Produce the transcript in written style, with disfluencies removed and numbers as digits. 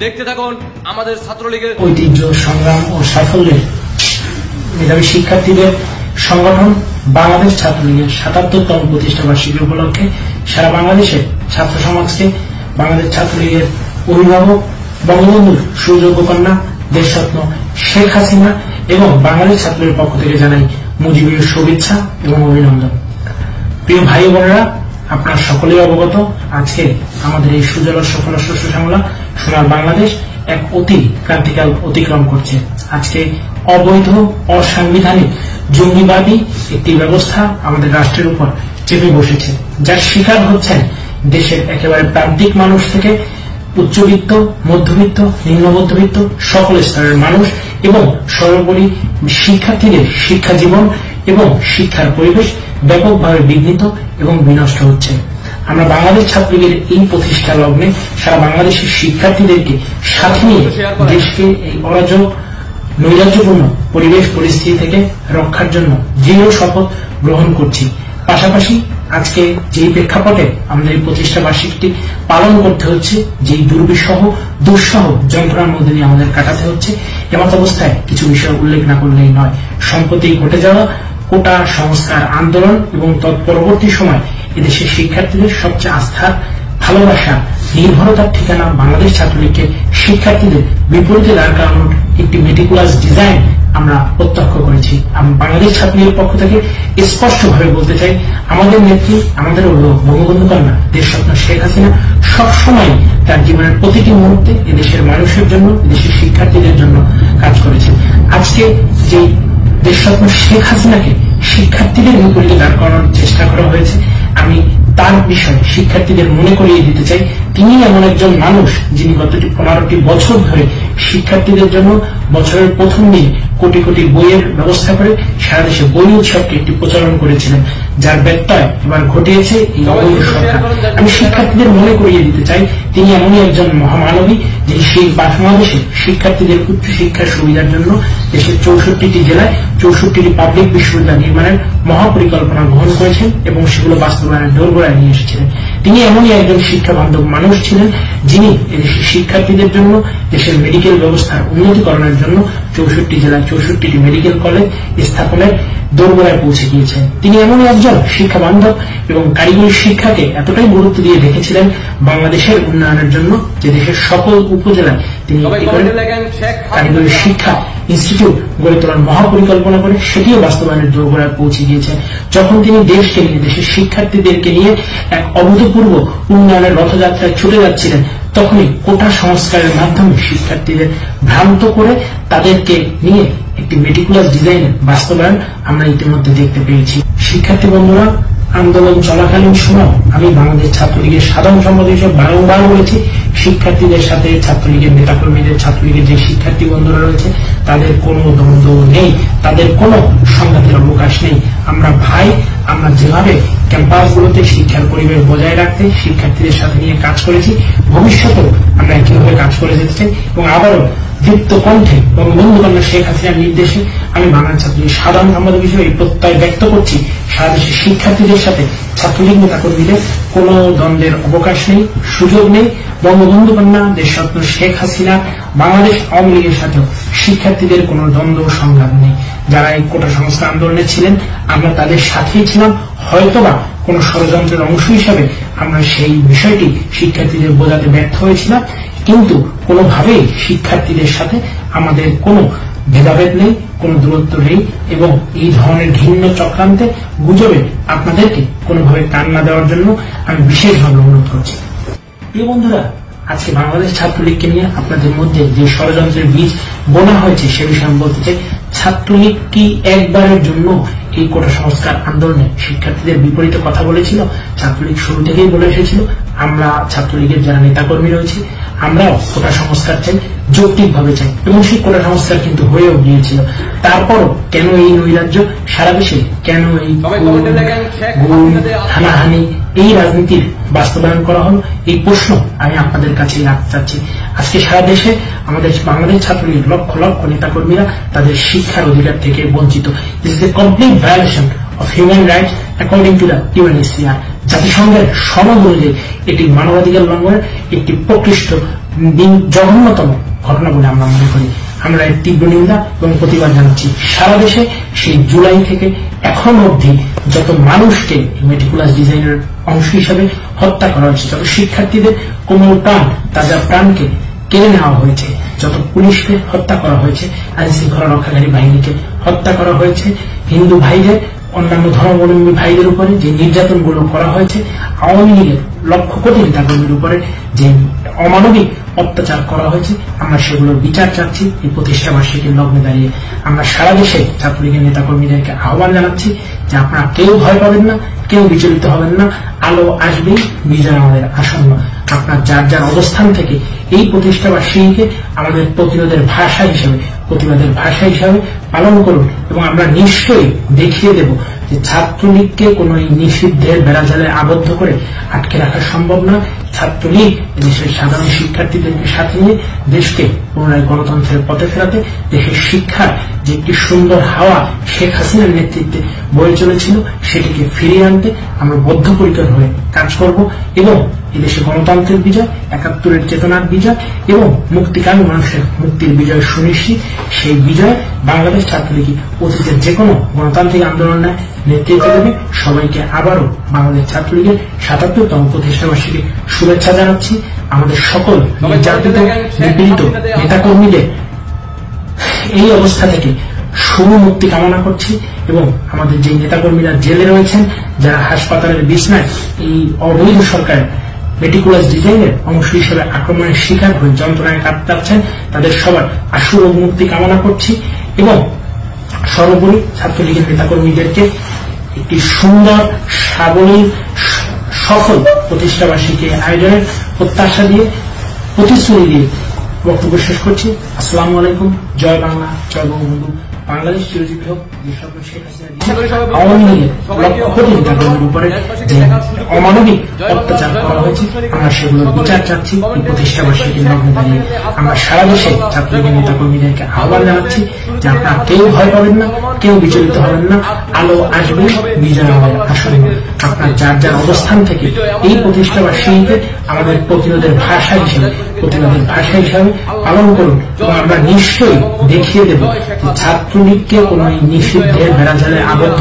দেখতে থাকুন আমাদের ছাত্রলীগের ঐতিহ্য, সংগ্রাম ও সাফল্যের মেধাবী শিক্ষার্থীদের সংগঠন বাংলাদেশ ছাত্রলীগের ৭৭তম প্রতিষ্ঠা বার্ষিকী উপলক্ষে সারা বাংলাদেশের ছাত্র সমাজকে বাংলাদেশ ছাত্রলীগের অভিভাবক বঙ্গবন্ধুর সুযোগ্য কন্যা দেশরত্ন শেখ হাসিনা এবং বাংলাদেশ ছাত্রলীগের পক্ষ থেকে জানাই মুজিবের শুভেচ্ছা এবং অভিনন্দন। প্রিয় ভাই বোনেরা, আপনারা সকলেই অবগত, আজকে আমাদের এই সুজলা সফল শস্য শ্যামলা সোনার বাংলাদেশ এক অতি ক্রান্তিকাল অতিক্রম করছে। আজকে অবৈধ, অসাংবিধানিক, জঙ্গিবাদী একটি ব্যবস্থা আমাদের রাষ্ট্রের উপর চেপে বসেছে, যার শিকার হচ্ছেন দেশের একেবারে প্রান্তিক মানুষ থেকে উচ্চবিত্ত, মধ্যবিত্ত, নিম্ন মধ্যবিত্ত সকল স্তরের মানুষ এবং সর্বোপরি শিক্ষার্থীদের শিক্ষা জীবন এবং শিক্ষার পরিবেশ ব্যাপকভাবে বিঘ্নিত এবং বিনষ্ট হচ্ছে। আমরা বাংলাদেশ ছাত্রলীগের এই প্রতিষ্ঠা লগ্নে সারা বাংলাদেশের শিক্ষার্থীদেরকে সাথে নিয়ে দেশকে এই অরাজক নৈরাজ্যপূর্ণ পরিবেশ পরিস্থিতি থেকে রক্ষার জন্য দৃঢ় শপথ গ্রহণ করছি। পাশাপাশি আজকে যেই প্রেক্ষাপটে আমাদের এই প্রতিষ্ঠা বার্ষিকীটি পালন করতে হচ্ছে, যেই দুঃসহ যন্ত্রণার মধ্যে দিয়ে আমাদের কাটাতে হচ্ছে, এমত অবস্থায় কিছু বিষয় উল্লেখ না করলেই নয়। সম্প্রতি ঘটে যাওয়া কোটা সংস্কার আন্দোলন এবং তৎপরবর্তী সময় এদেশের শিক্ষার্থীদের সবচেয়ে আস্থার, ভালোবাসা, নির্ভরতার ঠিকানা বাংলাদেশ ছাত্রলীগকে শিক্ষার্থীদের বিপরীতে দাঁড় করানোর একটি মেটিকুলাস ডিজাইন আমরা প্রত্যক্ষ করেছি। আমি বাংলাদেশ ছাত্রলীগের পক্ষ থেকে স্পষ্টভাবে বলতে চাই, আমাদের নেত্রী, আমাদের অভিভাবক বঙ্গবন্ধু কন্যা দেশরত্ন শেখ হাসিনা সবসময় তার জীবনের প্রতিটি মুহূর্তে এদেশের মানুষের জন্য, এদেশের শিক্ষার্থীদের জন্য কাজ করেছেন। আজকে যে দেশরত্ন শেখ হাসিনাকে শিক্ষার্থীদের বিপরীতে দাঁড় করানোর চেষ্টা করা হয়েছে, আমি তার বিষয়ে শিক্ষার্থীদের মনে করিয়ে দিতে চাই, তিনি এমন একজন মানুষ যিনি গত 15টি বছর ধরে শিক্ষার্থীদের জন্য বছরের প্রথম দিন কোটি কোটি বইয়ের ব্যবস্থা করে সারা দেশে বই উৎসবকে একটি প্রচলন করেছিলেন, যার ব্যত্যয় এবার ঘটিয়েছে এই অবৈধ সরকার। আমি শিক্ষার্থীদের মনে করিয়ে দিতে চাই, তিনি এমনই একজন মহামানবী যিনি সেই বাংলাদেশে শিক্ষার্থীদের উচ্চ শিক্ষার সুবিধার জন্য দেশের 64টি জেলায় 64টি পাবলিক বিশ্ববিদ্যালয় নির্মাণের মহাপরিকল্পনা গ্রহণ করেছেন এবং সেগুলো বাস্তবায়নের দোরগোড়ায় নিয়ে এসেছিলেন। তিনি এমনই একজন শিক্ষা বান্ধব মানুষ ছিলেন যিনি এদেশের শিক্ষার্থীদের জন্য দেশের মেডিকেল ব্যবস্থার উন্নতিকরণের জন্য 64 জেলায় 64টি মেডিকেল কলেজ স্থাপনের দোরগোড়ায় পৌঁছে গিয়েছেন। তিনি এমনই একজন শিক্ষা বান্ধব এবং কারিগরি শিক্ষাকে এতটাই গুরুত্ব দিয়ে রেখেছিলেন বাংলাদেশের উন্নয়নের জন্য যে দেশের সকল উপজেলায় তিনি কারিগরি শিক্ষা ইনস্টিটিউট গড়ে তোলার মহাপরিকল্পনা করে সেটিও বাস্তবায়নের দোরগোড়ায় পৌঁছে গিয়েছেন। যখন তিনি দেশকে নিয়ে, দেশের শিক্ষার্থীদেরকে নিয়ে এক অভূতপূর্ব উন্নয়নের রথযাত্রায় ছুটে যাচ্ছিলেন, তখনই কোটা সংস্কারের মাধ্যমে শিক্ষার্থীদের ভ্রান্ত করে তাদেরকে নিয়ে একটি মেটিকুলাস ডিজাইনের বাস্তবায়ন আমরা ইতিমধ্যে দেখতে পেয়েছি। শিক্ষার্থী বন্ধুরা, আন্দোলন চলাকালীন সময় আমি বাংলাদেশ ছাত্রলীগের সাধারণ সম্পাদক হিসেবে বারংবার বলেছি, শিক্ষার্থীদের সাথে ছাত্রলীগের নেতাকর্মীদের, ছাত্রলীগের যে শিক্ষার্থী বন্ধুরা রয়েছে তাদের কোনো দ্বন্দ্ব নেই, তাদের কোনো সংঘাতের অবকাশ নেই। আমরা ভাই, আমরা যেভাবে ক্যাম্পাসগুলোতে শিক্ষার পরিবেশ বজায় রাখতে শিক্ষার্থীদের সাথে নিয়ে কাজ করেছি, ভবিষ্যতেও আমরা একইভাবে কাজ করে যেতে চাই এবং আবারও দীপ্ত কণ্ঠে বঙ্গবন্ধু কন্যা শেখ হাসিনার নির্দেশে আমি বাংলাদেশ ছাত্রলীগের সাধারণ সম্পাদক হিসেবে এই প্রত্যয় ব্যক্ত করছি, সারা দেশের শিক্ষার্থীদের সাথে ছাত্রলীগ নেতাকর্মীদের কোনো দ্বন্দ্বের অবকাশ নেই, সুযোগ নেই। বঙ্গবন্ধু কন্যা দেশরত্ন শেখ হাসিনা বাংলাদেশ আওয়ামী লীগের সাথেও শিক্ষার্থীদের কোনো দ্বন্দ্ব সংঘাত নেই। যারা এই কোটা সংস্কার আন্দোলনে ছিলেন আমরা তাদের সাথেই ছিলাম, হয়তোবা কোন ষড়যন্ত্রের অংশ হিসাবে আমরা সেই বিষয়টি শিক্ষার্থীদের বোঝাতে ব্যর্থ হয়েছিলাম, কিন্তু কোনোভাবেই শিক্ষার্থীদের সাথে আমাদের কোনো ভেদাভেদ নেই, কোনো দূরত্ব নেই এবং এই ধরনের ঘৃণ্য চক্রান্তে, গুজবে আপনাদেরকে কোনোভাবে কান না দেওয়ার জন্য আমি বিশেষভাবে অনুরোধ করছি। প্রিয় বন্ধুরা, আজকে বাংলাদেশ ছাত্রলীগকে নিয়ে আপনাদের মধ্যে যে ষড়যন্ত্রের বীজ বোনা হয়েছে সে বিষয়ে আমি বলতে চাই, ছাত্রলীগ কি একবারের জন্য এই কোটা সংস্কার আন্দোলনে শিক্ষার্থীদের বিপরীতে কথা বলেছিল? ছাত্রলীগ শুরু থেকেই বলে এসেছিল, আমরা ছাত্রলীগের যারা নেতাকর্মী রয়েছে আমরাও কোটা সংস্কার চাই, যৌক্তিকভাবে চাই এবং সেই কোটা সংস্কার কিন্তু হয়েও গিয়েছিল। তারপরও কেন এই নৈরাজ্য সারা দেশে, কেন এই গুম, হানাহানি, এই রাজনীতির বাস্তবায়ন করা হল? এই প্রশ্ন আমি আপনাদের কাছে রাখতে চাচ্ছি। আজকে সারা দেশে আমাদের বাংলাদেশ ছাত্রলীগ লক্ষ লক্ষ নেতাকর্মীরা তাদের শিক্ষার অধিকার থেকে বঞ্চিত। This is a complete violation of human rights according to the UNHCR. জাতিসংঘের সনদ অনুযায়ী এটি মানবাধিকার লঙ্ঘনের একটি প্রকৃষ্ট জঘন্যতম ঘটনা বলে আমরা মনে করি। আমরা এর তীব্র নিন্দা এবং প্রতিবাদ জানাচ্ছি। সারা দেশে সেই জুলাই থেকে এখন অবধি যত মানুষকে মেটিকুলাস ডিজাইনের অংশ হিসাবে হত্যা করা হয়েছে, যত শিক্ষার্থীদের কোমল প্রাণ, তাজা প্রাণকে কেড়ে নেওয়া হয়েছে, যত পুলিশকে হত্যা করা হয়েছে, আইন শৃঙ্খলা রক্ষাকারী বাহিনীকে হত্যা করা হয়েছে, হিন্দু ভাইদের অন্যান্য ধর্মাবলম্বী ভাইদের উপরে যে নির্যাতনগুলো করা হয়েছে, আওয়ামী লীগের লক্ষ কোটি নেতাকর্মীর উপরে যে অমানবিক অত্যাচার করা হয়েছে, আমরা সেগুলোর বিচার চাচ্ছি। এই প্রতিষ্ঠা বার্ষিকীর লগ্নে দাঁড়িয়ে আমরা সারা দেশে ছাত্রলীগের নেতাকর্মীদেরকে আহ্বান জানাচ্ছি যে আপনারা কেউ ভয় পাবেন না, কেউ বিচলিত হবেন না। আলো আসবেই, বিজয় আমাদের আসন্ন। আপনার যার যার অবস্থান থেকে এই প্রতিষ্ঠা বার্ষিকীকে আমাদের প্রতিরোধের ভাষা হিসেবে, প্রতিবাদের ভাষা হিসাবে পালন করুন এবং আমরা নিশ্চয়ই দেখিয়ে দেব যে ছাত্রলীগকে কোন নিষিদ্ধের বেড়াজালে আবদ্ধ করে আটকে রাখা সম্ভব না। ছাত্রলীগ দেশের সাধারণ শিক্ষার্থীদেরকে সাথে নিয়ে দেশকে পুনরায় গণতন্ত্রের পথে ফেরাতে, দেশের শিক্ষার যে একটি সুন্দর হাওয়া শেখ হাসিনার নেতৃত্বে বয়ে চলেছিল সেটিকে ফিরিয়ে আনতে আমরা বদ্ধপরিকর হয়ে কাজ করব এবং এদেশে গণতন্ত্রের বিজয়, ৭১-এর চেতনার বিজয় এবং মুক্তিকামী মানুষের মুক্তির বিজয় সুনিশ্চিত। সেই বিজয় বাংলাদেশ ছাত্রলীগ অতীতের যে কোনো গণতান্ত্রিক আন্দোলনের নেতৃত্ব দেবে। সবাইকে আবারও বাংলাদেশ ছাত্রলীগের ৭৭তম প্রতিষ্ঠা বার্ষিকীর শুভেচ্ছা জানাচ্ছি। আমাদের সকল নির্যাতিত, নিপীড়িত নেতাকর্মীদের এই অবস্থা থেকে মুক্তি কামনা করছি এবং আমাদের যে নেতাকর্মীরা জেলে রয়েছেন, যারা হাসপাতালের বিছনায় এই অবৈধ সরকারের মেটিকুলাস ডিজাইনের অংশ হিসেবে আক্রমণের শিকার হয়ে যন্ত্রণায় কাটাচ্ছেন, তাদের সবার আশু ও মুক্তি কামনা করছি এবং সর্বোপরি ছাত্রলীগের নেতাকর্মীদেরকে একটি সুন্দর, সাবলীল, সফল প্রতিষ্ঠা বার্ষিকী আয়োজনের প্রত্যাশা দিয়ে, প্রতিশ্রুতি দিয়ে বক্তব্য শেষ করছি। আসসালামু আলাইকুম। জয় বাংলা, জয় বঙ্গবন্ধু। বাংলাদেশ চিরজীবী হোক। শেখ হাসিনা আওয়ামী লীগের লক্ষ কোটি নেতাকর্মীর উপরে যে অমানবিক অত্যাচার করা হয়েছে, আমরা সেগুলোর বিচার চাচ্ছি। এই প্রতিষ্ঠা বার্ষিকীর লগ্নে দাঁড়িয়ে আমরা সারা দেশে ছাত্রলীগের নেতাকর্মীদেরকে আহ্বান জানাচ্ছি যে আপনারা কেউ ভয় পাবেন না, কেউ বিচলিত হবেন না। আলো আসবে, বিজয় আমাদের আসন্ন। আপনার যার যার অবস্থান থেকে এই প্রতিষ্ঠা বার্ষিকীকে আমাদের প্রতিরোধের ভাষা হিসেবে, প্রতিবাদের ভাষা হিসাবে পালন করুন এবং আমরা নিশ্চয়ই দেখিয়ে দেব যে ছাত্রলীগকে কোন নিষিদ্ধের বেড়াজালে আবদ্ধ